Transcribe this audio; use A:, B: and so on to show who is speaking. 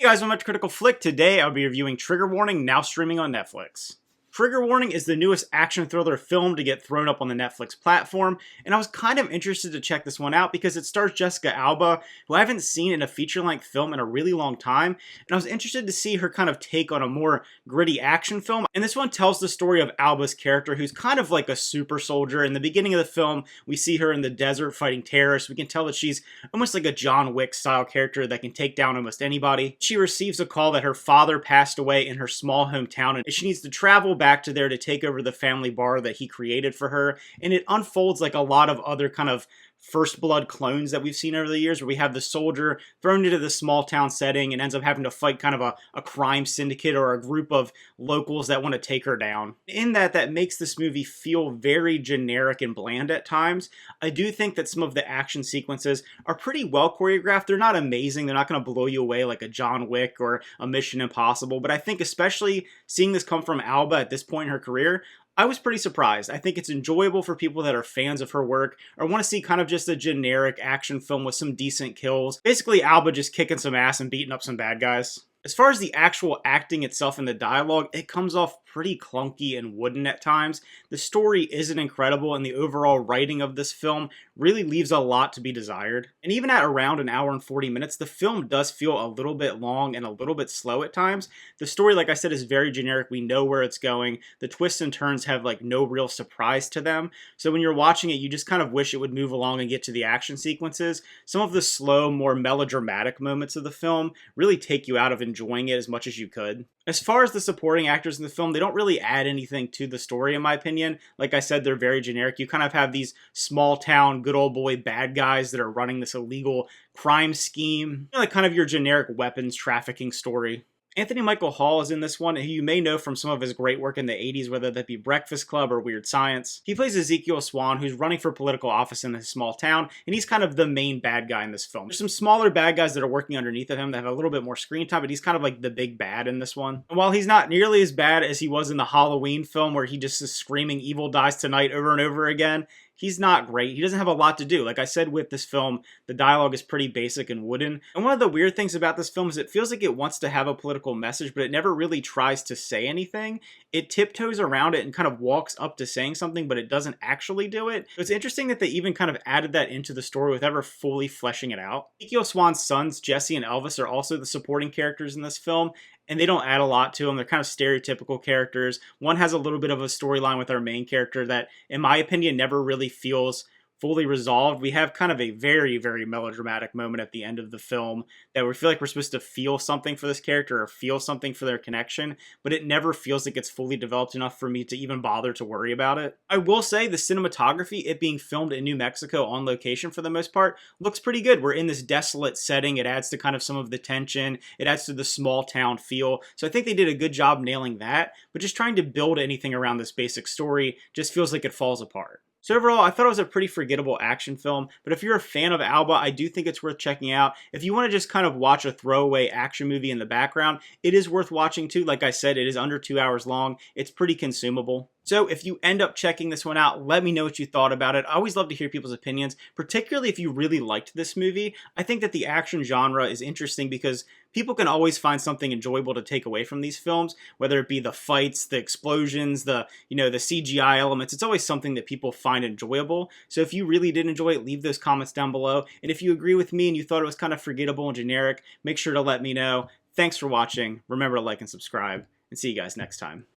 A: Hey guys, welcome back to Critical Flick. Today I'll be reviewing Trigger Warning, now streaming on Netflix. Trigger Warning is the newest action thriller film to get thrown up on the Netflix platform, and I was kind of interested to check this one out because it stars Jessica Alba, who I haven't seen in a feature-length film in a really long time, and I was interested to see her kind of take on a more gritty action film. And this one tells the story of Alba's character, who's kind of like a super soldier. In the beginning of the film, we see her in the desert fighting terrorists. We can tell that she's almost like a John Wick style character that can take down almost anybody. She receives a call that her father passed away in her small hometown, and she needs to travel back to there to take over the family bar that he created for her. And it unfolds like a lot of other kind of First Blood clones that we've seen over the years, where we have the soldier thrown into the small town setting and ends up having to fight kind of a crime syndicate or a group of locals that want to take her down. In that makes this movie feel very generic and bland at times. I do think that some of the action sequences are pretty well choreographed. They're not amazing. They're not going to blow you away like a John Wick or a Mission Impossible, but I think especially seeing this come from Alba at this point in her career, I was pretty surprised. I think it's enjoyable for people that are fans of her work or want to see kind of just a generic action film with some decent kills. Basically, Alba just kicking some ass and beating up some bad guys. As far as the actual acting itself and the dialogue, it comes off pretty clunky and wooden at times. The story isn't incredible, and the overall writing of this film really leaves a lot to be desired. And even at around an hour and 40 minutes, the film does feel a little bit long and a little bit slow at times. The story, like I said, is very generic. We know where it's going. The twists and turns have like no real surprise to them. So when you're watching it, you just kind of wish it would move along and get to the action sequences. Some of the slow, more melodramatic moments of the film really take you out of enjoying it as much as you could. As far as the supporting actors in the film, they don't really add anything to the story, in my opinion. Like I said, they're very generic. You kind of have these small town, good old boy bad guys that are running this illegal crime scheme. Like kind of your generic weapons trafficking story. Anthony Michael Hall is in this one, who you may know from some of his great work in the 80s, whether that be Breakfast Club or Weird Science. He plays Ezekiel Swan, who's running for political office in this small town, and he's kind of the main bad guy in this film. There's some smaller bad guys that are working underneath of him that have a little bit more screen time, but he's kind of like the big bad in this one. And while he's not nearly as bad as he was in the Halloween film, where he just is screaming "Evil dies tonight" over and over again, he's not great. He doesn't have a lot to do. Like I said with this film, the dialogue is pretty basic and wooden. And one of the weird things about this film is it feels like it wants to have a political message, but it never really tries to say anything. It tiptoes around it and kind of walks up to saying something, but it doesn't actually do it. So it's interesting that they even kind of added that into the story without ever fully fleshing it out. Ezekiel Swan's sons, Jesse and Elvis, are also the supporting characters in this film, and they don't add a lot to them. They're kind of stereotypical characters. One has a little bit of a storyline with our main character that, in my opinion, never really feels fully resolved. We have kind of a very, very melodramatic moment at the end of the film that we feel like we're supposed to feel something for this character or feel something for their connection, but it never feels like it's fully developed enough for me to even bother to worry about it. I will say the cinematography, it being filmed in New Mexico on location for the most part, looks pretty good. We're in this desolate setting. It adds to kind of some of the tension. It adds to the small town feel. So I think they did a good job nailing that, but just trying to build anything around this basic story just feels like it falls apart. So overall, I thought it was a pretty forgettable action film, but if you're a fan of Alba, I do think it's worth checking out. If you want to just kind of watch a throwaway action movie in the background, it is worth watching too. Like I said, it is under 2 hours long. It's pretty consumable. So if you end up checking this one out, let me know what you thought about it. I always love to hear people's opinions, particularly if you really liked this movie. I think that the action genre is interesting because people can always find something enjoyable to take away from these films, whether it be the fights, the explosions, the CGI elements. It's always something that people find enjoyable. So if you really did enjoy it, leave those comments down below. And if you agree with me and you thought it was kind of forgettable and generic, make sure to let me know. Thanks for watching. Remember to like and subscribe, and see you guys next time.